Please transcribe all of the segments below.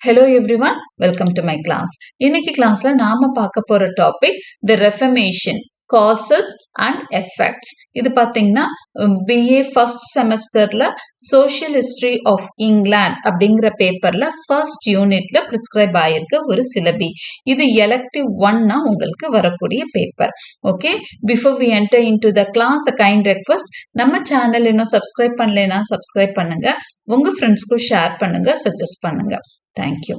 Hello everyone, welcome to my class. இன்னைக்கு கிளாஸ்ல நாம பார்க்க போற topic the Reformation, causes and effects. இது பாத்தீங்கன்னா BA ஃபர்ஸ்ட் செமஸ்டர்ல சோஷியல் ஹிஸ்டரி ஆஃப் இங்கிலாந்து அப்படிங்கிற பேப்பர்ல ஃபர்ஸ்ட் யூனிட்ல பிரிஸ்கிரைப் ஆயிருக்கு ஒரு சிலபி. இது எலெக்டிவ் 1 உங்களுக்கு வரக்கூடிய paper. Okay, before we enter into the class a kind request, நம்ம சேனல் இன்னும் சப்ஸ்கிரைப் பண்ணலைன்னா சப்ஸ்கிரைப் பண்ணுங்க, உங்க ஃப்ரெண்ட்ஸ்க்கும் ஷேர் பண்ணுங்க, சஜஸ்ட் பண்ணுங்க. Thank you.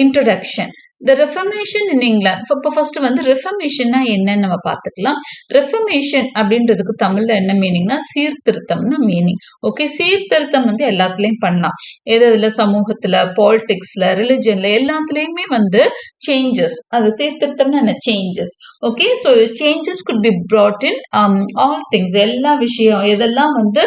Introduction. The Reformation in England. First வந்து Reformation என்னன்னு நம்ம பார்த்துக்கலாம். Reformation அப்படின்றதுக்கு தமிழ்ல என்ன மீனிங்னா சீர்திருத்தம்னு மீனிங். ஓகே, சீர்திருத்தம் வந்து எல்லாத்துலயும் பண்ணலாம். எதுல சமூகத்துல, பாலிடிக்ஸ்ல, ரிலிஜன்ல எல்லாத்துலயுமே வந்து சேஞ்சஸ். அது சீர்திருத்தம்னு என்ன changes. Okay, so changes could be brought in all things. எல்லா விஷயம் எதெல்லாம் வந்து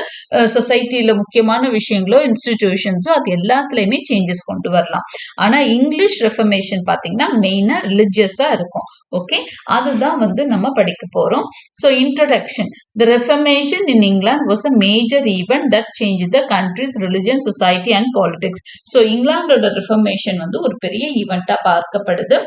சொசைட்டில முக்கியமான விஷயங்களோ இன்ஸ்டிடியூஷன்ஸோ அது எல்லாத்துலயுமே சேஞ்சஸ் கொண்டு வரலாம். ஆனா இங்கிலீஷ் ரெஃபர்மேஷன் பாத்தீங்கன்னா மெயினா ரிலிஜியஸா இருக்கும். ஓகே, அதுதான் வந்து நம்ம படிக்க போறோம். So introduction. The Reformation in England was a major event that changed the country's religion, society and politics. So இங்கிலாந்தோட ரெஃபர்மேஷன் வந்து ஒரு பெரிய ஈவெண்டா பார்க்கப்படுது.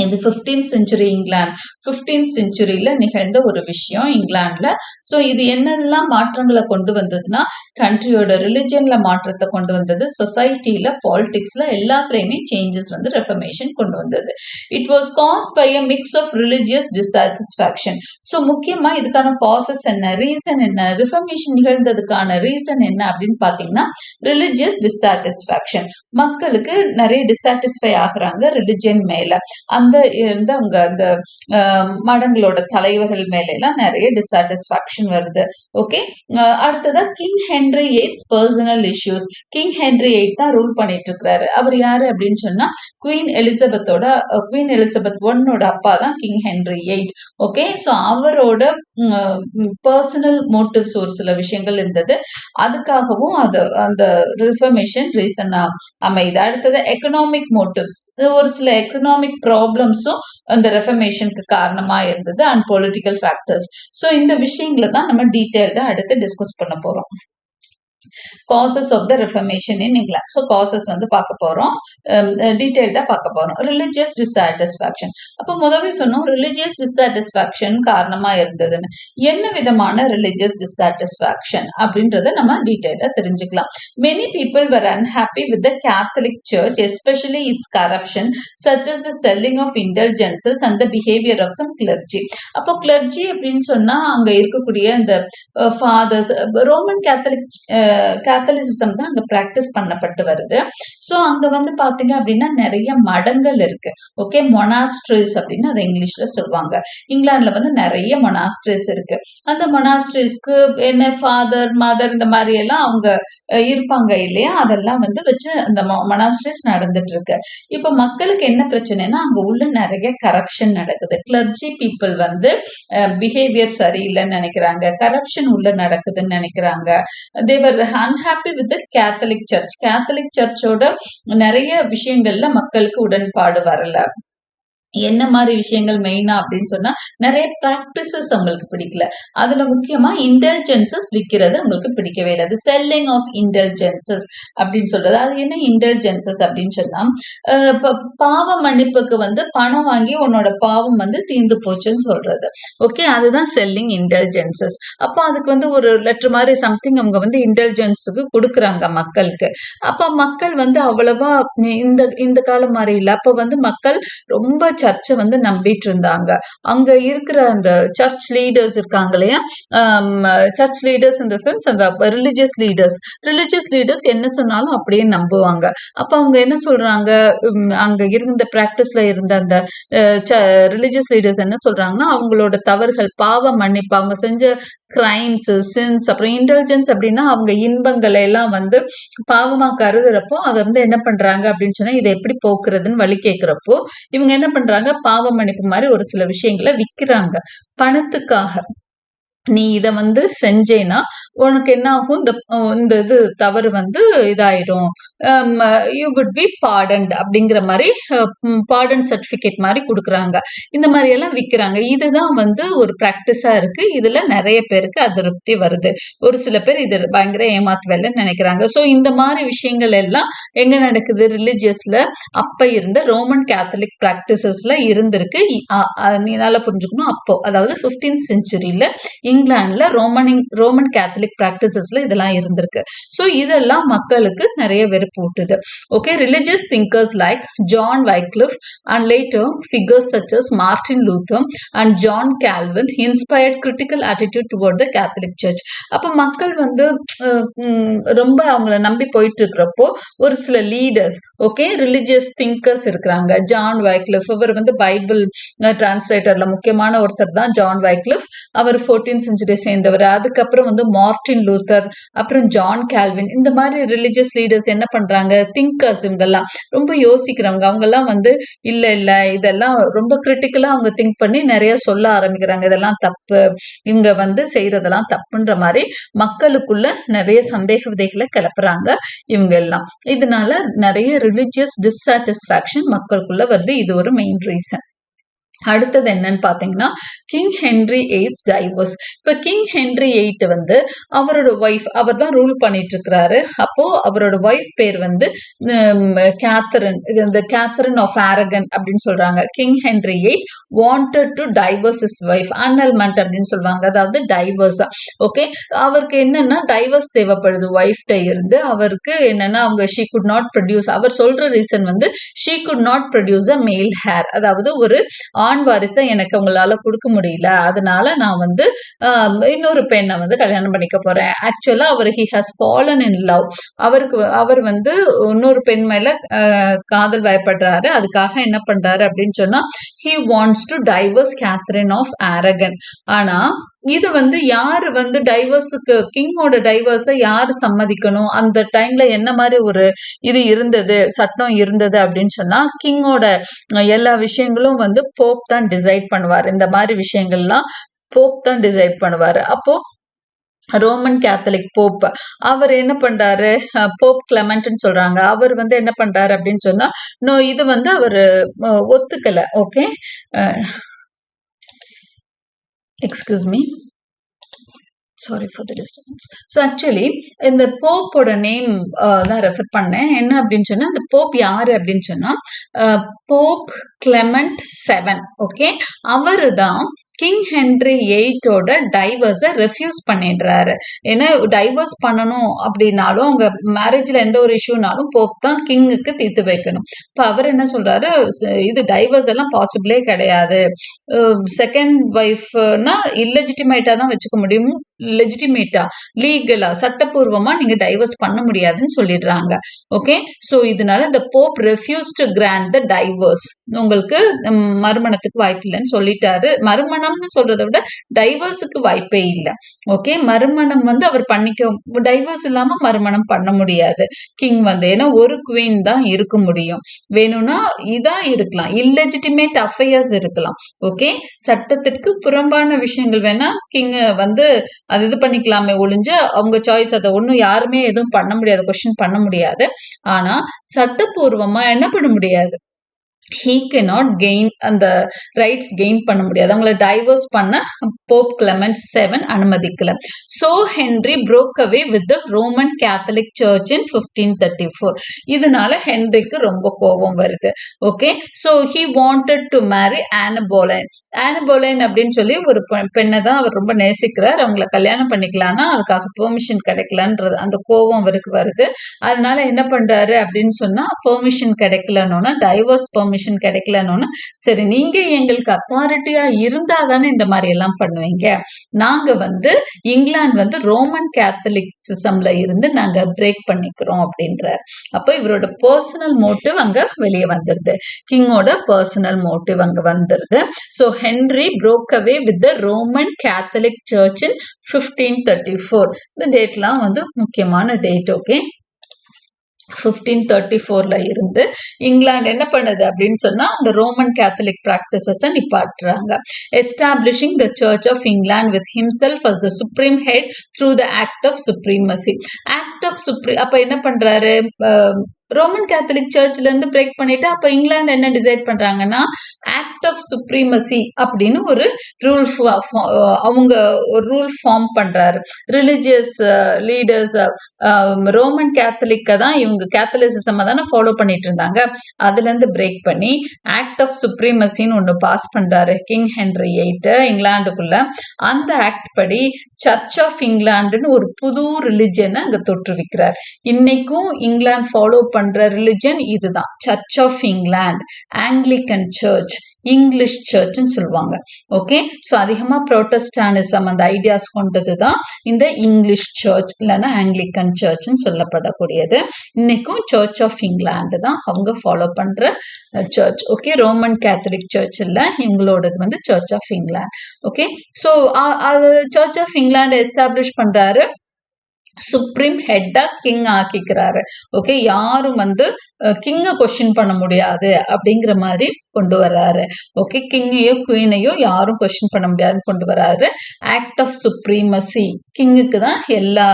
இது 15th century இங்கிலாந்து, 15th centuryல நிகழ்ந்த ஒரு விஷயம் இங்கிலாந்துல. ஸோ இது என்னெல்லாம் மாற்றங்களை கொண்டு வந்ததுன்னா, கண்ட்ரியோட ரிலிஜன்ல மாற்றத்தை கொண்டு வந்தது, சொசைட்டில, பாலிடிக்ஸ்ல எல்லாத்துலயுமே சேஞ்சஸ் வந்து ரெஃபர்மேஷன் கொண்டு வந்தது. It was caused by a mix of religious dissatisfaction. So முக்கியமா இதுக்கான காசஸ் என்ன, ரீசன் என்ன, ரெஃபர்மேஷன் நிகழ்ந்ததுக்கான ரீசன் என்ன அப்படின்னு பாத்தீங்கன்னா ரிலிஜியஸ் டிசாட்டிஸ்ஃபேக்ஷன். மக்களுக்கு நிறைய டிசாட்டிஸ்ஃபை ஆகுறாங்க ரிலிஜன் மேல. அந்த மடங்களோட தலைவர்கள் மேல எல்லாம் நிறைய டிசாட்டிஸ்பாக்சன் வருது. ஓகே, அடுத்ததா king Henry AIDS personal issues. King Henry eight தான் ரூல் பண்ணிட்டு இருக்கிறாரு. அவர் யாரு அப்படின்னு சொன்னா குவீன் எலிசபெத் ஒன்னோட அப்பா தான் king Henry eight. Okay, so அவரோட பர்சனல் மோட்டிவ்ஸ் ஒரு சில விஷயங்கள் இருந்தது. அதுக்காகவும் அந்த ரிஃபர்மேஷன் ரீசனா அமைது. அடுத்தது எக்கனாமிக் மோட்டிவ்ஸ், ஒரு சில எக்கனாமிக் ப்ராப்ளம்ஸும் அந்த ரெஃபர்மேஷனுக்கு காரணமா இருந்தது, அண்ட் பொலிட்டிக்கல் ஃபேக்டர்ஸ். ஸோ இந்த விஷயங்களை தான் நம்ம டீட்டெயில்டா அடுத்து டிஸ்கஸ் பண்ண போறோம். Causes of the Reformation in England. So causes வந்து பார்க்க போறோம், டீடைல்டா பார்க்க போறோம். ரிலிஜியஸ் டிசாட்டிஸ்பாக்சன். அப்போ முதவே சொன்னோம் ரிலிஜியஸ் டிசாட்டிஸ்பாக்சன் காரணமா இருந்ததுன்னு. என்ன விதமான ரிலிஜியஸ் டிசாட்டிஸ்பாக்சன் அப்படின்றத நம்ம டீடைல்டா தெரிஞ்சுக்கலாம். Many people were unhappy with the Catholic Church, especially its corruption, such as the selling of indulgences and the behavior of some clergy. அப்போ clergy அப்படின்னு சொன்னா அங்க இருக்கக்கூடிய அந்த ஃபாதர்ஸ், ரோமன் கேத்தலிசிசம் தான் அங்க பிராக்டிஸ் பண்ணப்பட்டு வருது. ஸோ அங்க வந்து பாத்தீங்க அப்படின்னா நிறைய மடங்கள் இருக்கு. ஓகே, மொனாஸ்ட்ரிஸ் அப்படின்னு அதை இங்கிலீஷ்ல சொல்லுவாங்க. இங்கிலாந்துல வந்து நிறைய மொனாஸ்ட்ரிஸ் இருக்கு. அந்த மொனாஸ்ட்ரிஸ்க்கு என்ன ஃபாதர் மதர் இந்த மாதிரி எல்லாம் அவங்க இருப்பாங்க இல்லையா, அதெல்லாம் வந்து வச்சு அந்த மொனாஸ்ட்ரிஸ் நடந்துட்டு இருக்கு. இப்ப மக்களுக்கு என்ன பிரச்சனைனா அங்க உள்ள நிறைய கரப்ஷன் நடக்குது. கிளர்ஜி பீப்புள் வந்து பிஹேவியர் சரியில்லைன்னு நினைக்கிறாங்க, கரப்ஷன் உள்ள நடக்குதுன்னு நினைக்கிறாங்க. they were unhappy with the Catholic Church. Catholic சர்ச்சோட நிறைய விஷயங்கள்ல மக்களுக்கு உடன்பாடு வரல. என்ன மாதிரி விஷயங்கள் மெயினா அப்படின்னு சொன்னா நிறைய பிராக்டிசஸ் அவங்களுக்கு பிடிக்கல. அதுல முக்கியமா இன்டெலிஜென்சஸ் விற்கிறது அவங்களுக்கு பிடிக்கவே இல்லை. அது செல்லிங் ஆஃப் இன்டெலிஜென்சஸ் அப்படின்னு சொல்றது. அது என்ன இன்டெலிஜென்சஸ் அப்படின்னு சொன்னா பாவ மன்னிப்புக்கு வந்து பணம் வாங்கி உன்னோட பாவம் வந்து தீர்ந்து போச்சுன்னு சொல்றது. ஓகே, அதுதான் செல்லிங் இன்டெலிஜென்சஸ். அப்போ அதுக்கு வந்து ஒரு லெட்டர் மாதிரி சம்திங் அவங்க வந்து இன்டெலிஜென்ஸுக்கு கொடுக்குறாங்க மக்களுக்கு. அப்ப மக்கள் வந்து அவ்வளவா இந்த காலம் மாதிரி இல்லை. அப்ப வந்து மக்கள் ரொம்ப சர்ச்சை வந்து நம்பிட்டு இருந்தாங்க. அங்க இருக்கிற அந்த சர்ச் லீடர்ஸ் இருக்காங்க இல்லையா, சர்ச் லீடர்ஸ் இந்த சென்ஸ் அந்த ரிலிஜியஸ் லீடர்ஸ் என்ன சொன்னாலும் அப்படியே நம்புவாங்க. அப்ப அவங்க என்ன சொல்றாங்க, அங்க இருந்த பிராக்டிஸ்ல இருந்த அந்த ரிலிஜியஸ் லீடர்ஸ் என்ன சொல்றாங்கன்னா அவங்களோட தவறுகள், பாவ மன்னிப்பு, அவங்க செஞ்ச கிரைம்ஸ், சின்ஸ், அப்புறம் இன்டெலிஜென்ஸ் அப்படின்னா அவங்க இன்பங்களை எல்லாம் வந்து பாவமா கருதுறப்போ அதை வந்து என்ன பண்றாங்க அப்படின்னு சொன்னா இதை எப்படி போக்குறதுன்னு வழி கேட்கிறப்போ இவங்க என்ன பண்றாங்க, பாவ மன்னிப்பு மாதிரி ஒரு சில விஷயங்களை விற்கிறாங்க பணத்துக்காக. நீ இதை வந்து செஞ்சேன்னா உனக்கு என்ன ஆகும், இந்த இது தவறு வந்து இதாயிடும், யூ வுட் பி பார்டன்ட் அப்படிங்கிற மாதிரி பார்டன் சர்டிபிகேட் மாதிரி கொடுக்குறாங்க. இந்த மாதிரி எல்லாம் விற்கிறாங்க. இதுதான் வந்து ஒரு ப்ராக்டிஸா இருக்கு. இதுல நிறைய பேருக்கு அதிருப்தி வருது. ஒரு சில பேர் இது பயங்கர ஏமாத்து வேலைன்னு நினைக்கிறாங்க. ஸோ இந்த மாதிரி விஷயங்கள் எல்லாம் எங்க நடக்குது, ரிலிஜியஸ்ல அப்ப இருந்த ரோமன் கேத்தலிக் பிராக்டிசஸ்ல இருந்திருக்கு. நீ நல்லா புரிஞ்சுக்கணும். அப்போ அதாவது 15th செஞ்சுரியில இங்கிலாந்துல ரோமன் கேத்தலிக் பிராக்டிசஸ்ல இதெல்லாம் இருந்திருக்கு. ஸோ இதெல்லாம் மக்களுக்கு நிறைய வெறுப்பு ஊட்டுது. Okay, religious thinkers like John Wycliffe and later figures such as Martin Luther and John Calvin inspired critical attitude toward the Catholic church. அப்போ மக்கள் வந்து ரொம்ப அவங்கள நம்பி போயிட்டு இருக்கிறப்போ ஒரு சில லீடர்ஸ், ஓகே, ரிலிஜியஸ் திங்கர்ஸ் இருக்கிறாங்க. ஜான் வைக்லிஃப், இவர் வந்து பைபிள் டிரான்ஸ்லேட்டர்ல முக்கியமான ஒருத்தர் தான் ஜான் வைக்லிஃப். அவர் 14th செஞ்சுரி சேர்ந்தவர். அதுக்கப்புறம் வந்து மார்டின் லூத்தர், அப்புறம் ஜான் கால்வின். இந்த மாதிரி ரிலிஜியஸ் லீடர்ஸ் என்ன பண்றாங்க, திங்கர்ஸ், இவங்கெல்லாம் ரொம்ப யோசிக்கிறவங்க. அவங்கெல்லாம் வந்து இல்ல இல்ல இதெல்லாம் ரொம்ப கிரிட்டிக்கலா அவங்க திங்க் பண்ணி நிறைய சொல்ல ஆரம்பிக்கிறாங்க. இதெல்லாம் தப்பு, இவங்க வந்து செய்யறதெல்லாம் தப்புன்ற மாதிரி மக்களுக்குள்ள நிறைய சந்தேக விதைகளை கிளப்புறாங்க இவங்க எல்லாம். இதனால நிறைய ரிலிஜியஸ் டிஸ்சாட்டிஸ்பாக்சன் மக்களுக்குள்ள வருது. இது ஒரு மெயின் ரீசன். அடுத்தது என்னன்னு பாத்தீங்கன்னா கிங் ஹென்ரி எய்ட்ஸ் டைவர்ஸ். இப்ப கிங் ஹென்ரி எய்ட் வந்து அவரோட ஒய்ஃப், அவர் தான் ரூல் பண்ணிட்டு இருக்கிறாரு. அப்போ அவரோட ஒய்ஃப் பேர் வந்து கேத்தரின், இந்த கேத்தரின் ஆஃப் ஆரகன் அப்படின்னு சொல்றாங்க. King Henry eight wanted to divorce his wife, annulment அப்படின்னு சொல்லுவாங்க, அதாவது டைவர்ஸ். ஓகே, அவருக்கு என்னன்னா டைவர்ஸ் தேவைப்படுது ஒய்ஃப்ட இருந்து. அவருக்கு என்னன்னா அவங்க ஷீ குட் நாட் ப்ரொடியூஸ், அவர் சொல்ற ரீசன் வந்து ஷீ குட் நாட் ப்ரொடியூஸ் அ மேல் ஹேர், அதாவது ஒரு ஆண் வாரிசை எனக்கு உங்களால கொடுக்க முடியல, அதனால நான் வந்து இன்னொரு பெண்ணை வந்து கல்யாணம் பண்ணிக்க போறேன். ஆக்சுவலா அவர் he has fallen in love, அவர் வந்து இன்னொரு பெண் மேல காதல் வயப்படுறாரு. அதுக்காக என்ன பண்றாரு அப்படின்னு சொன்னா he wants to divorce Catherine of Aragon. ஆனா இது வந்து யாரு வந்து டைவர்ஸுக்கு, கிங்கோட டைவர்ஸை யாரு சம்மதிக்கணும், அந்த டைம்ல என்ன மாதிரி ஒரு இது இருந்தது, சட்டம் இருந்தது அப்படின்னு சொன்னா கிங்கோட எல்லா விஷயங்களும் வந்து போப் தான் டிசைட் பண்ணுவார். இந்த மாதிரி விஷயங்கள்லாம் போப் தான் டிசைட் பண்ணுவாரு. அப்போ ரோமன் கேத்தலிக் போப் அவர் என்ன பண்றாரு, போப் கிளமெண்ட்னு சொல்றாங்க, அவர் வந்து என்ன பண்றாரு அப்படின்னு சொன்னா இது வந்து அவர் ஒத்துக்கல. Okay, excuse me, sorry for the disturbance. So actually இந்த போப்போட நேம் தான் ரெஃபர் பண்ணேன். என்ன அப்படின்னு சொன்னா இந்த போப் யாரு அப்படின்னு சொன்னா போப் கிளெமெண்ட் 7. ஓகே, அவரு தான் கிங் ஹென்ரி எயிட்டோட டைவர்ஸை ரெஃப்யூஸ் பண்ணிடுறாரு. ஏன்னா டைவர்ஸ் பண்ணணும் அப்படின்னாலும் அவங்க மேரேஜ்ல எந்த ஒரு இஷ்யூனாலும் போப் தான் கிங்குக்கு தீர்த்து வைக்கணும். இப்போ அவர் என்ன சொல்றாரு, இது டைவர்ஸ் எல்லாம் பாசிபிளே கிடையாது, செகண்ட் ஒய்ஃப்னா இல்லெஜிட்டிமேட்டா தான் வச்சுக்க முடியும், லெஜிட்டிமேட்டா லீகலா சட்டப்பூர்வமா நீங்க டைவர்ஸ் பண்ண முடியாதுன்னு சொல்லிடுறாங்க. ஓகே, ஸோ இதனால இந்த pope refuse to grant the divorce, உங்களுக்கு மறுமணத்துக்கு வாய்ப்பு இல்லைன்னு சொல்லிட்டாரு. மறுமணம்னு சொல்றதை விட டைவர்ஸுக்கு வாய்ப்பே இல்லை. ஓகே, மறுமணம் வந்து அவர் பண்ணிக்க, டைவர்ஸ் இல்லாம மறுமணம் பண்ண முடியாது கிங் வந்து, ஏன்னா ஒரு குவீன் தான் இருக்க முடியும். வேணும்னா இதா இருக்கலாம், இல்லெஜிட்டிமேட் அஃபேர்ஸ் இருக்கலாம். ஓகே, சட்டத்திற்கு புறம்பான விஷயங்கள் வேணா கிங் வந்து அது இது பண்ணிக்கலாமே ஒழிஞ்சு அவங்க சாய்ஸ், அதை ஒன்றும் யாருமே எதுவும் பண்ண முடியாது, கொஸ்டின் பண்ண முடியாது. ஆனா சட்டப்பூர்வமா என்ன பண்ண முடியாது, he cannot gain அந்த ரைட்ஸ் கெயின் பண்ண முடியாது. அவங்களை டைவர்ஸ் பண்ண போப் கிளெமெண்ட் 7 அனுமதிக்கல. So Henry broke away with the Roman Catholic Church in 1534. இதனால ஹென்ரிக்கு ரொம்ப கோபம் வருது. Okay, so he wanted to marry Anne Boleyn. Anne Boleyn அப்படின்னு சொல்லி ஒரு பெண்ணை தான் அவர் ரொம்ப நேசிக்கிறார். அவங்கள கல்யாணம் பண்ணிக்கலாம்னா அதுக்காக பெர்மிஷன் கிடைக்கலன்றது அந்த கோபம் அவருக்கு வருது. அதனால என்ன பண்றாரு அப்படின்னு சொன்னா பெர்மிஷன் கிடைக்கலன்னு, டைவர்ஸ் பெர்மிஷன் கிடைக்கலன்னு, சரி நீங்க எங்களுக்கு அத்தாரிட்டியா இருந்தா தானே இந்த மாதிரி எல்லாம் பண்ணுவீங்க, நாங்க வந்து இங்கிலாந்து வந்து ரோமன் கேத்தலிக் சிஸ்டம்ல இருந்து நாங்க பிரேக் பண்ணிக்கிறோம் அப்படின்றார். அப்போ இவரோட பர்சனல் மோட்டிவ் அங்க வெளியே வந்துருது, கிங்கோட பர்சனல் மோட்டிவ் அங்க வந்துருது. So Henry broke away with the Roman Catholic Church in 1534. இந்த டேட்லாம் வந்து முக்கியமான டேட். ஓகே, 1534ல இருந்து இங்கிலாந்து என்ன பண்ணுது அப்படின்னு சொன்னா அந்த ரோமன் கேத்தலிக் பிராக்டிசஸை நிப்பாட்டுறாங்க. Establishing the church of England with himself as the supreme head through the act of supremacy. Act of அப்ப என்ன பண்றாரு, ரோமன் கேத்தலிக் சர்ச்ல இருந்து பிரேக் பண்ணிட்டு அப்ப இங்கிலாந்து என்ன டிசைட் பண்றாங்கன்னா ஆக்ட் ஆஃப் சுப்ரீமசி அப்படின்னு ஒரு ரூல் அவங்க ஒரு ரூல் ஃபார்ம் பண்றாரு. ரிலிஜியஸ் லீடர்ஸ் ரோமன் கேத்தலிக்க தான் இவங்க கேத்தலிசிசம் தானே ஃபாலோ பண்ணிட்டு இருந்தாங்க. அதுல இருந்து பிரேக் பண்ணி ஆக்ட் ஆஃப் சுப்ரீமசின்னு ஒன்று பாஸ் பண்றாரு கிங் ஹென்ரி VIII இங்கிலாந்துக்குள்ள. அந்த ஆக்ட் படி சர்ச் ஆஃப் இங்கிலாந்துன்னு ஒரு புது ரிலிஜனை அங்க தொற்றுவிக்கிறார். இன்னைக்கும் இங்கிலாந்து ஃபாலோ பண்ற ரிலிஜன் இதுதான், church of England, Anglican church, English சர்ச்னு சொல்லுவாங்க. ஓகே, ஸோ அதிகமா புரோட்டஸ்டானிசம் அந்த ஐடியாஸ் கொண்டது தான் இந்த இங்கிலீஷ் சர்ச் இல்லைன்னா ஆங்கிலிக்கன் சர்ச்னு சொல்லப்படக்கூடியது. இன்னைக்கும் சர்ச் ஆஃப் இங்கிலாந்து தான் அவங்க ஃபாலோ பண்ற church. Okay, Roman Catholic church இல்லை, இவங்களோடது வந்து church of England. Okay, so அது சர்ச் ஆஃப் இங்கிலாந்து எஸ்டாப்ளிஷ் பண்றாரு, சுப்ரீம் ஹெட்டா கிங் ஆக்கிக்கிறாரு. ஓகே, யாரும் வந்து கிங்கை கொஸ்டின் பண்ண முடியாது அப்படிங்கிற மாதிரி கொண்டு வர்றாரு. ஓகே, கிங்கையோ குயினையோ யாரும் கொஸ்டின் பண்ண முடியாதுன்னு கொண்டு வர்றாரு. ஆக்ட் ஆஃப் சுப்ரீமசி, கிங்குக்கு தான் எல்லா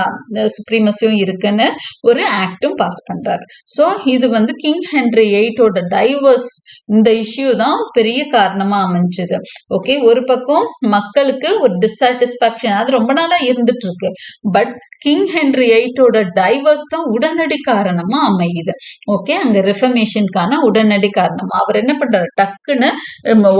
சுப்ரீமசியும் இருக்குன்னு ஒரு ஆக்டும் பாஸ் பண்றாரு. ஸோ இது வந்து கிங் ஹென்ரி VIII டைவர்ஸ் இந்த இஷ்யூ தான் பெரிய காரணமா அமைஞ்சது. ஓகே, ஒரு பக்கம் மக்களுக்கு ஒரு டிஸாட்டிஸ்பாக்சன் அது ரொம்ப நாளா இருந்துட்டு இருக்கு. But king Henry VIII divorce தான் உடனடி காரணமா அமையுது. ஓகே, அங்க ரிஃபர்மேஷனுக்கான உடனடி காரணமா அவர் என்ன பண்றாரு, டக்குன்னு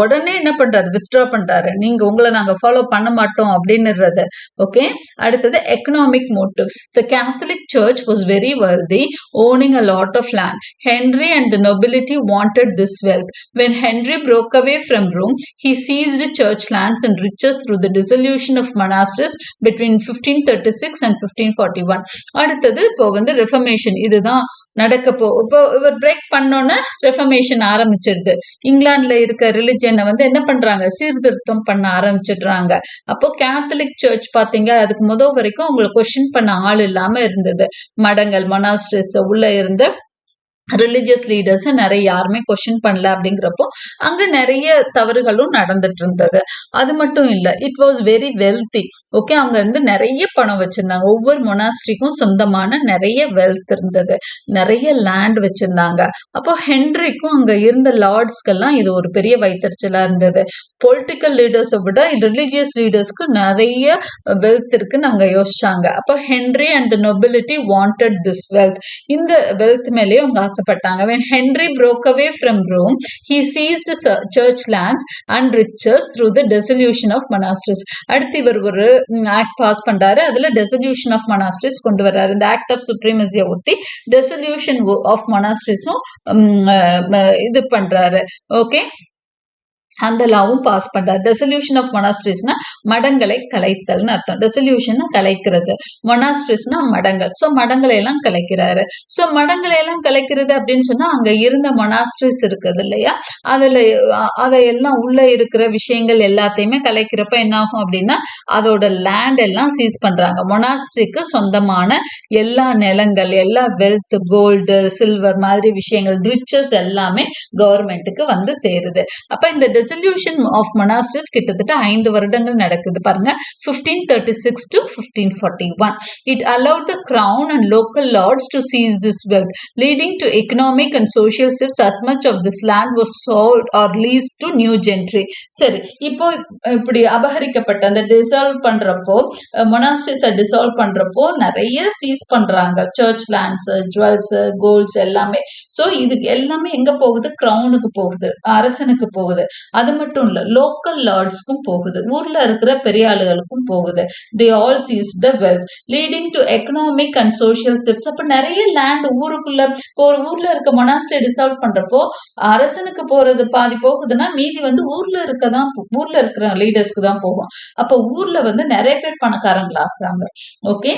உடனே என்ன பண்றாரு, வித்ட்ரா பண்றாரு, நீங்க உங்களை நாங்க ஃபாலோ பண்ண மாட்டோம் அப்படின்னுறது. ஓகே, அடுத்தது economic motives. The Catholic search was very wealthy, owning a lot of land. Henry and the nobility wanted this wealth. When Henry broke away from Rome, he seized church lands and riches through the dissolution of monasteries between 1536 and 1541. அடுத்தது இப்போ வந்து reformation இதுதான் நடக்கப்போ. இப்போ இவர் break பண்ணோன்னு reformation ஆரம்பிச்சிருது. இங்கிலாந்துல இருக்க ரிலிஜனை வந்து என்ன பண்றாங்க, சீர்திருத்தம் பண்ண ஆரம்பிச்சிடுறாங்க. அப்போ கேத்தலிக் சர்ச் பாத்தீங்க, அதுக்கு முதல் வரைக்கும் அவங்களுக்கு கொஸ்டின் பண்ண ஆள் இல்லாம இருந்தது. மடங்கள், மொனாஸ்ட்ரிஸ் உள்ள இருந்த ரிலிஜியஸ் லீடர்ஸ் நிறைய யாருமே கொஸ்டின் பண்ணல. அப்படிங்கிறப்போ அங்க நிறைய தவறுகளும் நடந்துட்டு இருந்தது. அது மட்டும் இல்ல, it was very wealthy. Okay, அவங்க வந்து நிறைய பணம் வச்சிருந்தாங்க. ஒவ்வொரு மொனாஸ்ட்ரிக்கும் சொந்தமான நிறைய வெல்த் இருந்தது, நிறைய லேண்ட் வச்சிருந்தாங்க. அப்போ ஹென்ரிக்கும் அங்க இருந்த லார்ட்ஸ்க்கெல்லாம் இது ஒரு பெரிய வைத்தறிச்சலா இருந்தது. பொலிட்டிக்கல் லீடர்ஸை விட ரிலிஜியஸ் லீடர்ஸ்க்கு நிறைய வெல்த் இருக்குன்னு அவங்க யோசிச்சாங்க. அப்போ Henry and the nobility wanted this wealth. இந்த வெல்த் மேலேயே அவங்க ஆசைப்பட்டாங்க. When Henry broke away from Rome, he seized church lands and riches through the dissolution of monasteries. அடுத்து இவர் ஒரு ஆக்ட் பாஸ் பண்றாரு, அதுல dissolution of monasteries கொண்டு வர்றாரு. இந்த ஆக்ட் ஆஃப் சுப்ரீமசியை ஒட்டி dissolution of monasteries-உம் இது பண்றாரு. ஓகே, அந்த லாவும் பாஸ் பண்றாரு. டெசல்யூஷன் ஆஃப் மொனாஸ்ட்ரிஸ்னா மடங்களை கலைத்தல்னு அர்த்தம். டெசல்யூஷன் கலைக்கிறது, மொனாஸ்ட்ரிஸ்னா மடங்கள். ஸோ மடங்களை எல்லாம் கலைக்கிறாரு. ஸோ மடங்களை எல்லாம் கலைக்கிறது அப்படின்னு சொன்னா அங்க இருந்த மொனாஸ்ட்ரிஸ் இருக்குது இல்லையா, அதுல அதையெல்லாம் உள்ள இருக்கிற விஷயங்கள் எல்லாத்தையுமே கலைக்கிறப்ப என்ன ஆகும் அப்படின்னா அதோட லேண்ட் எல்லாம் சீஸ் பண்றாங்க. மொனாஸ்ட்ரிக்கு சொந்தமான எல்லா நிலங்கள், எல்லா வெல்த், கோல்டு, சில்வர் மாதிரி விஷயங்கள், ரிச்சஸ் எல்லாமே கவர்மெண்ட்டுக்கு வந்து சேருது. அப்ப இந்த dissolution of monasteries கிட்டத்தட்ட 5 வருடங்கள் நடக்குது பாருங்க, 1536 to 1541. It allowed the crown and local lords to seize this wealth, leading to economic and social shifts as much of this land was sold or leased to new gentry. சரி, இப்போ இப்படி அபகரிக்கப்பட்ட அந்த dissolve பண்றப்போ, மொனாஸ்ட்ரிஸை dissolve பண்றப்போ நிறைய cheese பண்றாங்க, search lands, jewels, golds எல்லாமே. So இதுக்கு எல்லாமே எங்க போகுது, கிரவுனுக்கு போகுது, அரசனுக்கு போகுது. அது மட்டும் இல்ல, லோக்கல் லார்ட்ஸ்க்கும் போகுது, ஊர்ல இருக்கிற பெரிய ஆளுகளுக்கும் போகுது. they all seized the wealth, leading to economic and social shifts. அப்ப நிறைய லேண்ட் ஊருக்குள்ள, ஒரு ஊர்ல இருக்க மொனாஸ்ட்ரி டிசால்வ் பண்றப்போ அரசனுக்கு போறது பாதி போகுதுன்னா மீதி வந்து ஊர்ல இருக்கிற லீடர்ஸ்க்கு தான் போகும். அப்ப ஊர்ல வந்து நிறைய பேர் பணக்காரங்களா ஆகுறாங்க. ஓகே,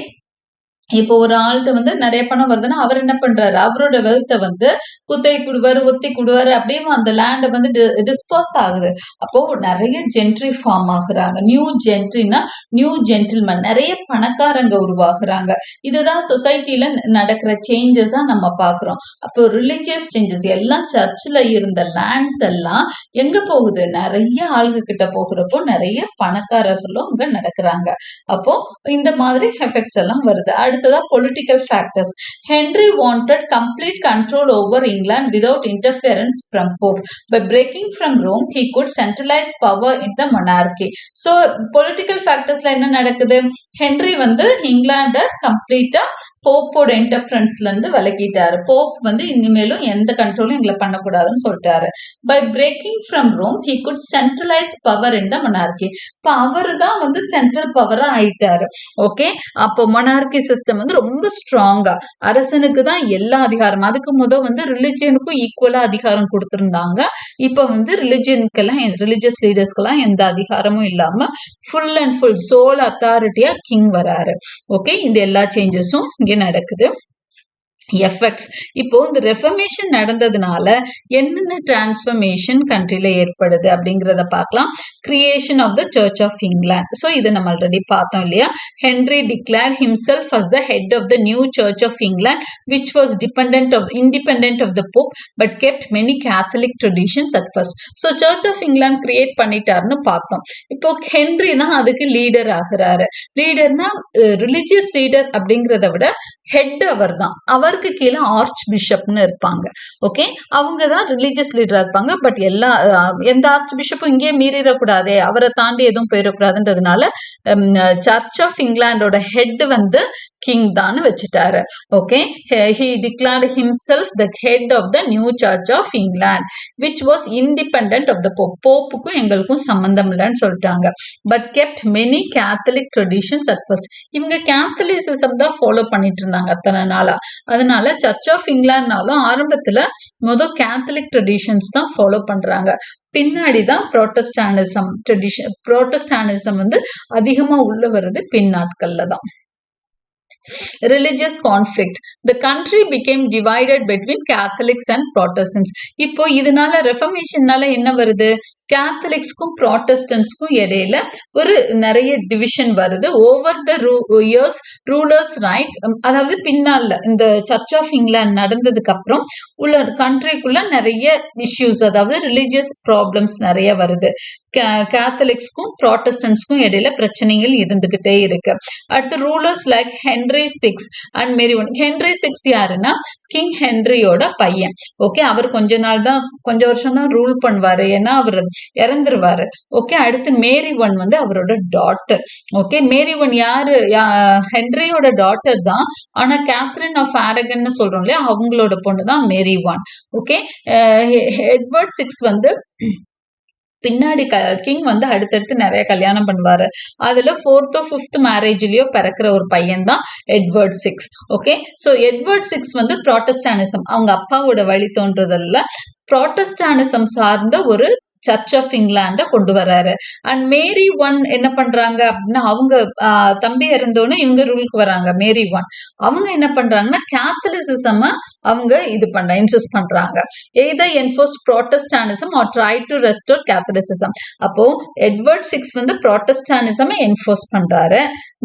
இப்போ ஒரு ஆள்கிட்ட வந்து நிறைய பணம் வருதுன்னா அவர் என்ன பண்றாரு, அவரோட வெல்த்தை வந்து குத்தகை கொடுவாரு, ஒத்தி கொடுவாரு, அப்படியே அந்த லேண்டை வந்து டிஸ்போஸ் ஆகுது. அப்போ நிறைய ஜென்ட்ரி ஃபார்ம் ஆகுறாங்க. நியூ ஜென்ட்ரினா நியூ ஜென்டில்மேன், நிறைய பணக்காரங்க உருவாகுறாங்க. இதுதான் சொசைட்டில நடக்கிற சேஞ்சஸா நம்ம பாக்குறோம். அப்போ ரிலிஜியஸ் சேஞ்சஸ் எல்லாம் சர்ச்சில் இருந்த லேண்ட்ஸ் எல்லாம் எங்க போகுது, நிறைய ஆளுங்க கிட்ட போகிறப்போ நிறைய பணக்காரர்களும் அங்க நடக்கிறாங்க. அப்போ இந்த மாதிரி எஃபெக்ட்ஸ் எல்லாம் வருது. அடுத்ததா political factors. Henry wanted complete control over England without interference from Pope. By breaking from Rome he could centralise power in the monarchy. So political ஃபேக்டர்ஸ்ல என்ன நடக்குது, ஹென்ரி வந்து இங்கிலாண்டை கம்ப்ளீட்டா போப்போட இன்டர்ஃபரன்ஸ்ல இருந்து விலகிட்டாரு. போப் வந்து இனிமேலும் எந்த கண்ட்ரோலும் எங்களை பண்ணக்கூடாதுன்னு சொல்லிட்டாரு. By breaking from Rome he could centralise power in the monarchy. இப்போ அவரு தான் வந்து சென்ட்ரல் பவரா ஆயிட்டாரு. ஓகே, அப்போ மொனார்கி சிஸ்டம் வந்து ரொம்ப ஸ்ட்ராங்கா, அரசனுக்கு தான் எல்லா அதிகாரம். அதுக்கு வந்து ரிலிஜியனுக்கும் ஈக்குவலா அதிகாரம் கொடுத்திருந்தாங்க. இப்ப வந்து ரிலிஜியனுக்கெல்லாம், ரிலிஜியஸ் லீடர்ஸ்க்கெல்லாம் எந்த அதிகாரமும் இல்லாம ஃபுல் அண்ட் ஃபுல் சோல் அத்தாரிட்டியா கிங் வராரு. ஓகே, இந்த எல்லா சேஞ்சஸும் இங்க நடக்குது. எஃபெக்ட்ஸ். இப்போ இந்த ரெஃபர்மேஷன் நடந்ததுனால என்னென்ன டிரான்ஸ்ஃபர்மேஷன் கண்ட்ரில ஏற்படுது அப்படிங்கிறத பார்க்கலாம். Creation of the church of England. So இதை நம்ம ஆல்ரெடி பார்த்தோம் இல்லையா. Henry declared himself as the head of the new church of England which was independent of the pope but kept many catholic traditions at first. So church of England create பண்ணிட்டாருன்னு பார்த்தோம். இப்போ Henry தான் அதுக்கு leader ஆகுறாரு. லீடர்னா religious leader அப்படிங்கிறத விட head அவர் தான். அவருக்கு கீழே ஆர்ச் பிஷப்னு இருப்பாங்க. ஓகே, அவங்க தான் ரிலீஜியஸ் லீடரா இருப்பாங்க. பட் எந்த ஆர்ச் பிஷப்பும் இங்கே மீறிடக்கூடாதே, அவரை தாண்டி எதுவும் போயிடக்கூடாதுன்றதுனால சர்ச் ஆஃப் இங்கிலாண்டோட ஹெட் வந்து கிங் தான் வச்சுட்டாரு. Okay, he declared himself the head of the new church of England which was independent of the pope. போப்புக்கும் எங்களுக்கும் சம்பந்தம் இல்லைன்னு சொல்லிட்டாங்க. but kept many catholic traditions at first. இவங்க கேத்தலிசிசம் தான் ஃபாலோ பண்ணிட்டு இருந்தாங்க அத்தனை நாளா. அதனால சர்ச் ஆஃப் இங்கிலாந்துனாலும் ஆரம்பத்துல கேத்தலிக் ட்ரெடிஷன்ஸ் தான் ஃபாலோ பண்றாங்க. பின்னாடிதான் புரோட்டஸ்டானிசம் வந்து அதிகமா உள்ள வருது பின்னாட்கள்ல தான். Religious conflict. The country became divided between Catholics and Protestants. இப்போ இதனால ரெஃபர்மேஷன்னால என்ன வருது, கேத்தலிக்ஸ்க்கும் ப்ராட்டஸ்டன்ட்ஸ்க்கும் இடையில ஒரு நிறைய டிவிஷன் வருது. Over the years rulers right, அதாவது பின்னால இந்த சர்ச் ஆஃப் இங்கிலாந்து நடந்ததுக்கு அப்புறம் உள்ள கண்ட்ரிக்குள்ள நிறைய இஷ்யூஸ், அதாவது ரிலிஜியஸ் ப்ராப்ளம்ஸ் நிறைய வருது. கேத்தலிக்ஸ்க்கும் ப்ராட்டஸ்டன்ட்ஸ்க்கும் இடையில பிரச்சனைகள் இருந்துகிட்டே இருக்கு. அடுத்து rulers like Henry six and Mary one. Henry six யாருன்னா கிங் ஹென்ரியோட பையன். ஓகே, அவர் கொஞ்ச வருஷம் தான் ரூல் பண்ணுவாரு, ஏன்னா அவர் இறந்துருவாரு. ஓகே, அடுத்து மேரி ஒன் வந்து அவரோட டாட்டர். ஓகே, மேரி ஒன் யாரு, ஹென்ரியோட டாட்டர் தான். ஆனா கேத்ரின் ஆஃப் ஆரகன்னு சொல்றோம் இல்லையா, அவங்களோட பொண்ணு தான் மேரி ஒன். ஓகே, எட்வர்ட் சிக்ஸ் வந்து பின்னாடி கிங் வந்து அடுத்தடுத்து நிறைய கல்யாணம் பண்ணுவாரு. அதுல 4th or 5th மேரேஜ்லயோ பிறக்கிற ஒரு பையன் தான் Edward six. Okay, so Edward six வந்து ப்ராட்டஸ்டானிசம், அவங்க அப்பாவோட வழி தோன்றதல்ல, ப்ராட்டஸ்டானிசம் சார்ந்த ஒரு சர்ச் ஆஃப் இங்கிலாண்ட கொண்டு வராரு. அண்ட் மேரி ஒன் என்ன பண்றாங்க அப்படின்னா, அவங்க தம்பி இறந்தோன்னு இவங்க ரூலுக்கு வராங்க. மேரி ஒன் அவங்க என்ன பண்றாங்கன்னா கேத்தலிசிசம் அவங்க இன்சிஸ்ட் பண்றாங்க. Either enforce Protestantism or try to restore Catholicism. அப்போ எட்வர்ட் சிக்ஸ் வந்து ப்ராட்டஸ்டானிசம் என்ஃபோர்ஸ் பண்றாரு.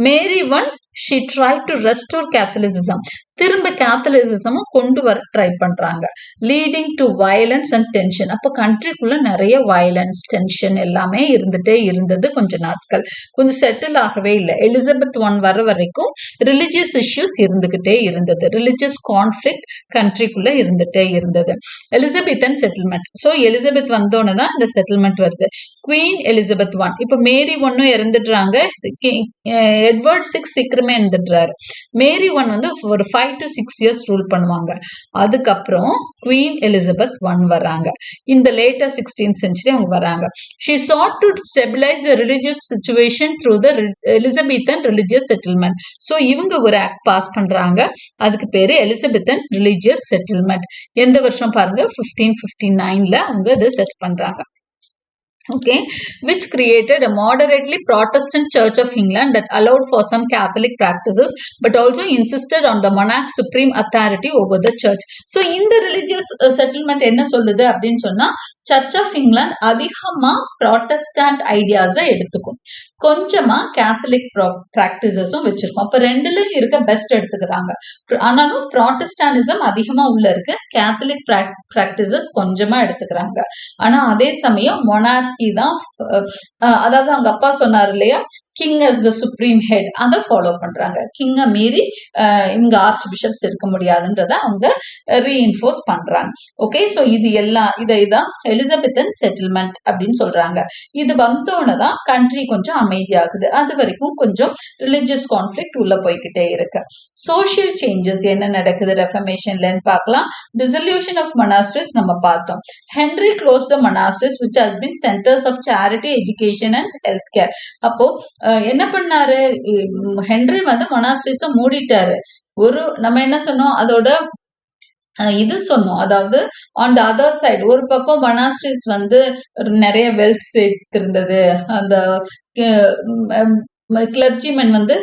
Mary one she tried to restore Catholicism. திரும்ப கேத்தலிசிசமும் கொண்டு வர ட்ரை பண்றாங்க. Leading to violence and tension. அப்போ கண்ட்ரிக்குள்ள நிறைய வயலன்ஸ், டென்ஷன் எல்லாமே இருந்துட்டே இருந்தது. கொஞ்ச நாட்கள் கொஞ்சம் செட்டில் ஆகவே இல்லை. எலிசபெத் ஒன் வர வரைக்கும் ரிலிஜியஸ் இஷ்யூஸ் இருந்துகிட்டே இருந்தது. ரிலிஜியஸ் கான்ஃபிளிக்ட் கண்ட்ரிக்குள்ள இருந்துட்டே இருந்தது. Elizabethan settlement. ஸோ எலிசபெத் வந்தோன்னு தான் இந்த செட்டில்மெண்ட் வருது. Queen Elizabeth one. இப்போ மேரி ஒன்னும் இறந்துடுறாங்க, எட்வர்ட் சிக்ஸ் சீக்கிரமே இருந்துடுறாரு. மேரி ஒன் வந்து ஒரு 5 to 6 years ரூல் பண்ணுவாங்க. அதுக்கப்புறம் குவீன் எலிசபெத் ஒன் வராங்க. இந்த லேட்டர் 16th century அவங்க வராங்க. She sought to stabilize the religious situation through the Elizabethan religious settlement. So இவங்க ஒரு ஆக்ட் பாஸ் பண்றாங்க, அதுக்கு பேரு எலிசபெத்தன் ரிலிஜியஸ் செட்டில்மெண்ட். எந்த வருஷம் பாருங்க, 1559ல அவங்க இதை செட் பண்றாங்க. okay, which created a moderately Protestant Church of England that allowed for some Catholic practices but also insisted on the monarch's supreme authority over the church. So இந்த religious settlement என்ன சொல்லுது அப்படின்னு சொன்னா சர்ச் ஆஃப் இங்கிலாந்து அதிகமா Protestant ஐடியாஸை எடுத்துக்கும், கொஞ்சமா Catholic பிராக்டிசஸும் வச்சிருக்கோம். அப்ப ரெண்டுலயும் இருக்க பெஸ்ட் எடுத்துக்கிறாங்க. ஆனாலும் ப்ராட்டஸ்டானிசம் அதிகமா உள்ள இருக்கு, கேத்தலிக் பிராக்டிசஸ் கொஞ்சமா எடுத்துக்கிறாங்க. ஆனா அதே சமயம் மொனார்கி தான், அதாவது அவங்க அப்பா சொன்னார் இல்லையா, king as the supreme head, அதை ஃபாலோ பண்றாங்க. கிங்கை மீறி இங்க ஆர்ச் பிஷப்ஸ் இருக்க முடியாதுன்றத அவங்க ரீஇன்ஃபோர்ஸ் பண்றாங்க. ஓகே, ஸோ இது எல்லாம் இதான் எலிசபெத்தன் செட்டில்மெண்ட் அப்படின்னு சொல்றாங்க. இது வந்தோன்னு தான் கண்ட்ரி கொஞ்சம் அமைதியாகுது. அது வரைக்கும் கொஞ்சம் ரிலிஜியஸ் கான்ஃபிளிக்ட் உள்ள போய்கிட்டே இருக்கு. சோஷியல் சேஞ்சஸ் என்ன நடக்குது ரெஃபர்மேஷன்லன்னு பார்க்கலாம். டிசல்யூஷன் ஆஃப் மொனாஸ்ட்ரிஸ் நம்ம பார்த்தோம். Henry close the monasteries which has been centers of charity, education and health care. அப்போ என்ன பண்ணாரு, ஹென்ரி வந்து மொனாஸ்ட்ரிஸ மூடிட்டாரு. நம்ம என்ன சொன்னோம், அதோட இது சொன்னோம், அதாவது ஆன் த அதர் சைடு ஒரு பக்கம் மொனாஸ்ட்ரிஸ் வந்து நிறைய வெல்த் சேர்த்து இருந்தது, அந்த கிளர்ஜிமென் வந்து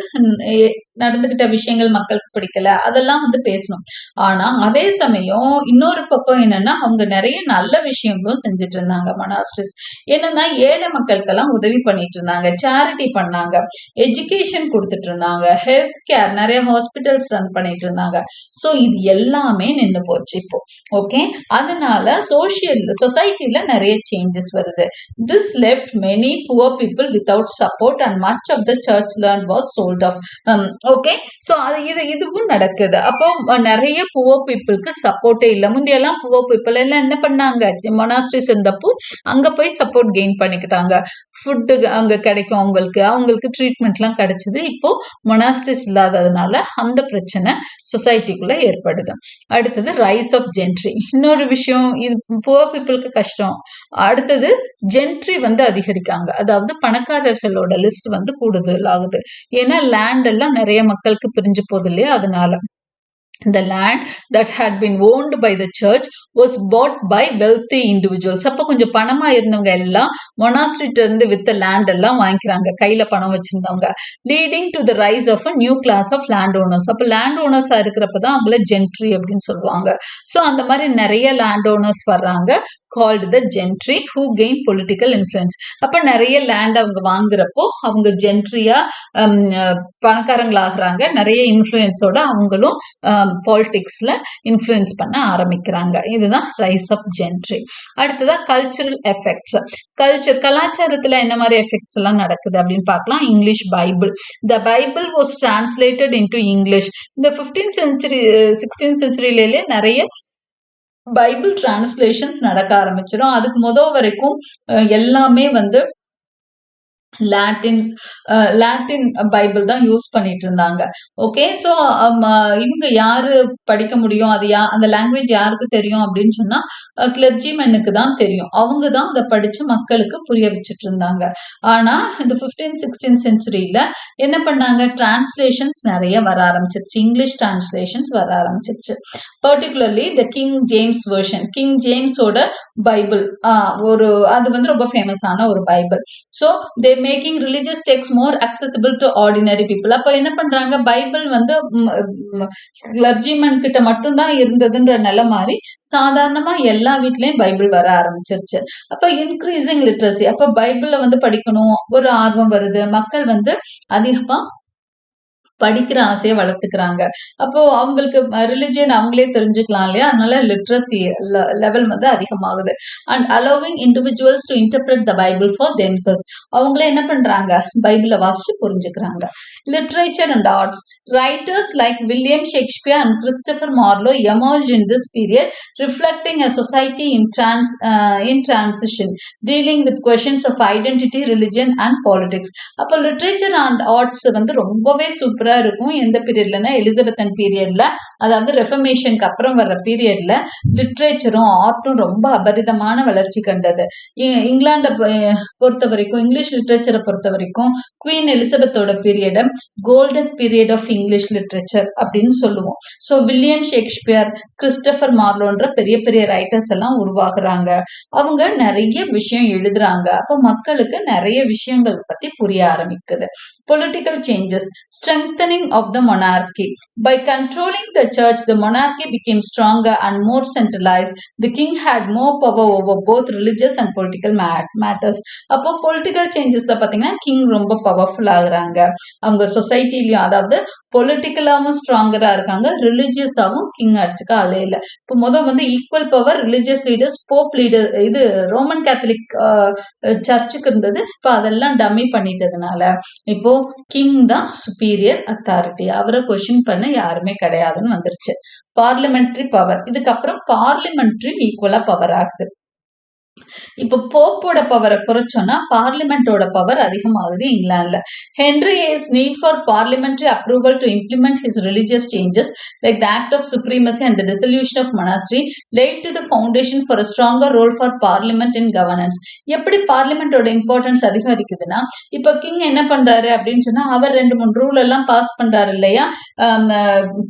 நடந்துகிட்ட விஷயங்கள் மக்களுக்கு பிடிக்கல, அதெல்லாம் வந்து பேசணும். ஆனா அதே சமயம் இன்னொரு பக்கம் என்னன்னா அவங்க நிறைய நல்ல விஷயங்களும் செஞ்சுட்டு இருந்தாங்க. மொனாஸ்ட்ரிஸ் என்னன்னா ஏழை மக்களுக்கெல்லாம் உதவி பண்ணிட்டு இருந்தாங்க, சேரிட்டி பண்ணாங்க, எஜுகேஷன் கொடுத்துட்டு இருந்தாங்க, ஹெல்த் கேர், நிறைய ஹாஸ்பிட்டல்ஸ் ரன் பண்ணிட்டு இருந்தாங்க. ஸோ இது எல்லாமே நின்று போச்சு இப்போ. ஓகே, அதனால சொசைட்டில நிறைய சேஞ்சஸ் வருது. This left many poor people without support and much of the church land was sold off. Okay, so இதுவும் நடக்குது. அப்போ நிறைய புவர் பீப்புளுக்கு சப்போர்ட்டே இல்லை. முந்தையெல்லாம் புவர் பீப்புள் எல்லாம் என்ன பண்ணாங்க, மொனாஸ்ட்ரிஸ் இருந்தப்போ அங்க போய் சப்போர்ட் கெயின் பண்ணிக்கிட்டாங்க, ஃபுட்டு அங்க கிடைக்கும், அவங்களுக்கு ட்ரீட்மெண்ட்லாம் கிடைச்சது. இப்போ மொனாஸ்ட்ரிஸ் இல்லாததுனால அந்த பிரச்சனை சொசைட்டிக்குள்ள ஏற்படுது. அடுத்தது ரைஸ் ஆஃப் ஜென்ட்ரி. இன்னொரு விஷயம், இது புவர் பீப்புளுக்கு கஷ்டம். அடுத்தது ஜென்ட்ரி வந்து அதிகரிக்காங்க, அதாவது பணக்காரர்களோட லிஸ்ட் வந்து கூடுதல் ஆகுது. ஏன்னா லேண்ட் எல்லாம் நிறைய மக்களுக்கு பிரிஞ்சு போகுது இல்லையா, அதனால. The land that had been owned by the church was bought by wealthy individuals. அப்போ கொஞ்சம் பணமா இருந்தவங்க எல்லாம் மொனாஸ்ட்ரிட்ட இருந்து வித்த லேண்ட் எல்லாம் வாங்கிக்கிறாங்க, கையில பணம் வச்சிருந்தவங்க. Leading to the rise of a new class of land owners. அப்போ லேண்ட் ஓனர்ஸா இருக்கிறப்பதான் அவங்கள ஜென்ட்ரி அப்படின்னு சொல்லுவாங்க. ஸோ அந்த மாதிரி நிறைய லேண்ட் ஓனர்ஸ் வர்றாங்க, called the gentry, who gain political influence. அப்ப நிறைய லேண்ட் அவங்க வாங்குறப்போ அவங்க ஜென்ட்ரியா பணக்காரங்களாகிறாங்க, நிறைய இன்ஃப்ளூயன்ஸோட அவங்களும் பாலிடிக்ஸ்ல இன்ஃப்ளூயன்ஸ் பண்ண ஆரம்பிக்கிறாங்க. இதுதான் ரைஸ் ஆஃப் ஜென்ட்ரி. அடுத்ததா கல்ச்சுரல் எஃபெக்ட்ஸ். கலாச்சாரத்துல என்ன மாதிரி எஃபெக்ட்ஸ் எல்லாம் நடக்குது அப்படின்னு பார்க்கலாம். English Bible. The Bible was translated into English. இந்த 15th century 16th centuryலேயே நிறைய பைபிள் டிரான்ஸ்லேஷன்ஸ் நடக்க ஆரம்பிச்சிடும். அதுக்கு வரைக்கும் எல்லாமே வந்து லாட்டின் பைபிள் தான் யூஸ் பண்ணிட்டு இருந்தாங்க. ஓகே, ஸோ இவங்க யாரு படிக்க முடியும், அது அந்த லாங்குவேஜ் யாருக்கு தெரியும் அப்படின்னு சொன்னா கிளர்ஜிமென்னுக்கு தான் தெரியும். அவங்க தான் அதை படிச்சு மக்களுக்கு புரிய வச்சுட்டு இருந்தாங்க. ஆனா இந்த 15th 16th சென்ச்சுரியில என்ன பண்ணாங்க, டிரான்ஸ்லேஷன்ஸ் நிறைய வர ஆரம்பிச்சிருச்சு, இங்கிலீஷ் டிரான்ஸ்லேஷன்ஸ் வர ஆரம்பிச்சிருச்சு. Particularly the King James version, king ஜேம்ஸோட பைபிள் அது வந்து ரொம்ப ஃபேமஸான ஒரு Bible. So they making religious text more accessible to ordinary people. அப்போ என்ன பண்றாங்க, பைபிள் வந்து கிளர்ஜிமன் கிட்ட மட்டும்தான் இருந்ததுன்ற நிலை மாதிரி சாதாரணமா எல்லா வீட்லயும் பைபிள் வர ஆரம்பிச்சிருச்சு. அப்ப இன்க்ரீசிங் லிட்ரஸி, அப்ப பைபிள வந்து படிக்கணும் ஒரு ஆர்வம் வருது, மக்கள் வந்து அதிகமா படிக்கிற ஆசையை வளர்த்துக்கிறாங்க. அப்போ அவங்களுக்கு ரிலிஜியன் அவங்களே தெரிஞ்சுக்கலாம் இல்லையா, அதனால லிட்ரஸி லெவல் வந்து அதிகமாகுது. And allowing individuals to interpret the Bible for themselves. அவங்களே என்ன பண்றாங்க, பைபிளை வாசிச்சு புரிஞ்சுக்கிறாங்க. Literature and arts. Writers like William Shakespeare and Christopher Marlowe emerge in this period, reflecting a society in transition, dealing with questions of identity, religion and politics. அப்போ literature and arts வந்து ரொம்பவே சூப்பரா ஸ்ட்ராங்கரா இருக்கும். எந்த பீரியட்லன்னா எலிசபெத்தன் பீரியட்ல, அதாவது ரெஃபர்மேஷனுக்கு அப்புறம் வர்ற பீரியட்ல லிட்ரேச்சரும் ஆர்ட்டும் ரொம்ப அபரிதமான வளர்ச்சி கண்டது. இங்கிலாண்டை பொறுத்த வரைக்கும், இங்கிலீஷ் லிட்ரேச்சரை பொறுத்த வரைக்கும் குவீன் எலிசபெத்தோட period golden period of English literature அப்படின்னு சொல்லுவோம். ஸோ வில்லியம் ஷேக்ஸ்பியர், கிறிஸ்டபர் மார்லோன்ற பெரிய பெரிய ரைட்டர்ஸ் எல்லாம் உருவாகுறாங்க. அவங்க நிறைய விஷயம் எழுதுறாங்க. அப்போ மக்களுக்கு நிறைய விஷயங்கள் பத்தி புரிய ஆரம்பிக்குது. Political changes, strengthening of the monarchy. By controlling the church, the monarchy became stronger and more centralized. The king had more power over both religious and political matters. அப்போ political changesல பாத்தீங்கன்னா கிங் ரொம்ப பவர்ஃபுல் ஆகுறாங்க. அவங்க சொசைட்டிலையும், அதாவது பொலிட்டிக்கலாவும் ஸ்ட்ராங்கரா இருக்காங்க, ரிலிஜியஸாவும் king அடிச்சுக்க அலையில. இப்போ வந்து equal power religious leaders, Pope leader, இது ரோமன் கேத்தலிக் சர்ச்சுக்கு இருந்தது. இப்போ அதெல்லாம் டம்மி பண்ணிட்டதுனால இப்போ கிங் தான் சுப்பீரியர் அத்தாரிட்டி, அவரை கொஸ்டின் பண்ண யாருமே கிடையாதுன்னு வந்துருச்சு. பார்லிமெண்ட்ரி பவர், இதுக்கப்புறம் பார்லிமெண்ட்ரி ஈக்குவலா பவர் ஆகுது. இப்போ போப்போட பவரை குறைச்சோம்னா பார்லிமெண்டோட பவர் அதிகமாகுது இங்கிலாந்துல. Henry is need for parliamentary approval to implement his religious changes like the act of supremacy and the dissolution of monastery led to the foundation for a stronger role for parliament in governance. எப்படி பார்லிமெண்டோட importance அதிகரிக்குதுன்னா, இப்போ king என்ன பண்றாரு அப்படின்னு சொன்னா, அவர் 2-3 rule எல்லாம் pass பண்றாரு இல்லையா,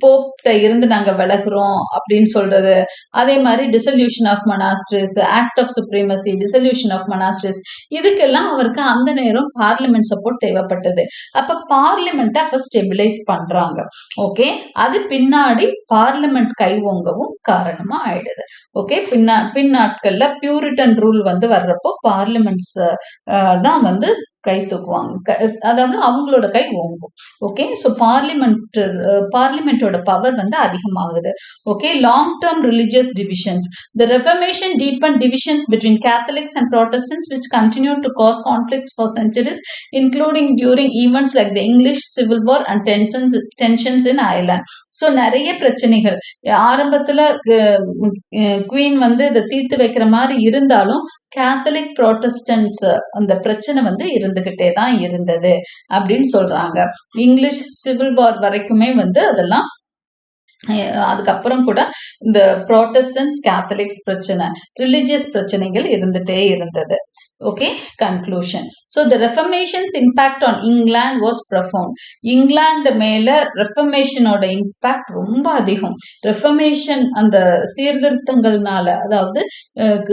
போப்ட இருந்து நாங்க விலகுறோம் அப்படின்னு சொல்றது. அதே மாதிரி dissolution of monasteries, act of supremacy, dissolution of monasteries, இதுக்கெல்லாம் அவருக்கு அந்த நேரம் பார்லிமெண்ட் சப்போர்ட் தேவைப்பட்டது. அப்ப பார்லிமெண்ட் அப்ப ஸ்டெபிலைஸ் பண்றாங்க. ஓகே, அது பின்னாடி பார்லிமெண்ட் கை ஓங்கவும் காரணமா ஆயிடுது. ஓகே, பின்னாட்கள்ல பியூரிட்டன் ரூல் வர்றப்போ பார்லிமெண்ட்ஸ் தான் கை தூக்குவாங்க, அதாவது அவங்களோட கை ஓங்கும். ஓகே, ஸோ பார்லிமெண்டோட பவர் அதிகமாகுது. Okay, long term religious divisions. The Reformation deepened divisions between Catholics and Protestants, which continued to cause conflicts for centuries, including during events like the English Civil War and tensions in Ireland. So நிறைய பிரச்சனைகள் ஆரம்பத்துல queen இதை தீர்த்து வைக்கிற மாதிரி இருந்தாலும் Catholic புரோட்டஸ்டன்ஸ் அந்த பிரச்சனை இருந்துகிட்டே தான் இருந்தது அப்படின்னு சொல்றாங்க. இங்கிலீஷ் சிவில் வார் வரைக்குமே அதெல்லாம், அதுக்கப்புறம் கூட இந்த புரோட்டஸ்டன்ஸ் கேத்தலிக்ஸ் பிரச்சனை, ரிலிஜியஸ் பிரச்சனைகள் இருந்துட்டே இருந்தது. Okay, conclusion. So the Reformation's impact on England was profound. England மேல ரெஃபர்மேஷனோட இம்பாக்ட் ரொம்ப அதிகம். ரெஃபர்மேஷன் அந்த சீர்திருத்தங்கள்னால, அதாவது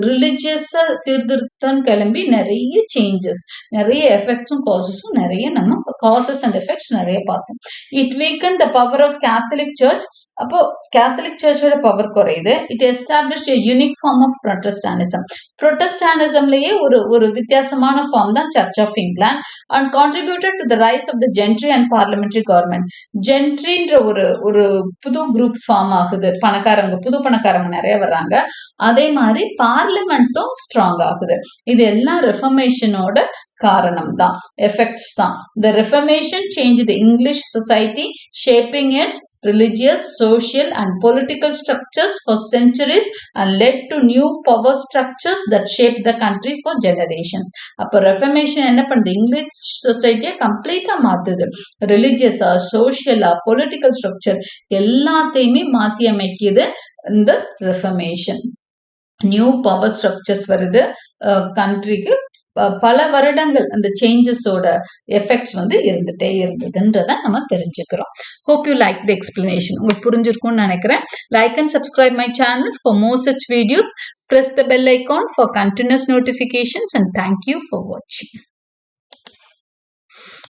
ரிலிஜியஸ் சீர்திருத்தம் கிளம்பி நிறைய சேஞ்சஸ், நிறைய எஃபெக்ட்ஸும் காசஸும் நிறைய, நம்ம காசஸ் அண்ட் எஃபெக்ட்ஸ் நிறைய பார்த்தோம். It weaken the power of Catholic church. அப்போ கேத்தலிக் சர்ச்சோட பவர் குறையுது. It established a unique form of Protestantism. புரோட்டஸ்டானிசம்லயே ஒரு வித்தியாசமான ஃபார்ம் தான் church of England, and contributed to the rise of the gentry and parliamentary government. ஜென்ட்ரின்ற ஒரு புது குரூப் ஃபார்ம் ஆகுது, புது பணக்காரங்க நிறைய வர்றாங்க. அதே மாதிரி பார்லிமெண்ட்டும் ஸ்ட்ராங் ஆகுது. இது எல்லாம் ரெஃபர்மேஷனோட காரணம் தான், எஃபெக்ட்ஸ் தான். The Reformation changed the English society, shaping its religious, social and political structures for centuries and led to new power structures that shaped the country for generations. அப்ப Reformation என்ன பண்ணுது, இங்கிலீஷ் சொசைட்டியை கம்ப்ளீட்டா மாத்துது. ரிலிஜியஸா, சோஷியலா, பொலிட்டிக்கல் ஸ்ட்ரக்சர் எல்லாத்தையுமே மாத்தி அமைக்குது இந்த Reformation. New power structures வருது கண்ட்ரிக்கு. பல வருடங்கள் அந்த சேஞ்சஸோட எஃபெக்ட்ஸ் இருந்துட்டே இருந்ததுன்றத நம்ம தெரிஞ்சுக்கிறோம். Hope you like the explanation. உங்களுக்கு புரிஞ்சிருக்கும்னு நினைக்கிறேன். Like and subscribe my channel for more such videos. Press the bell icon for continuous notifications and thank you for watching.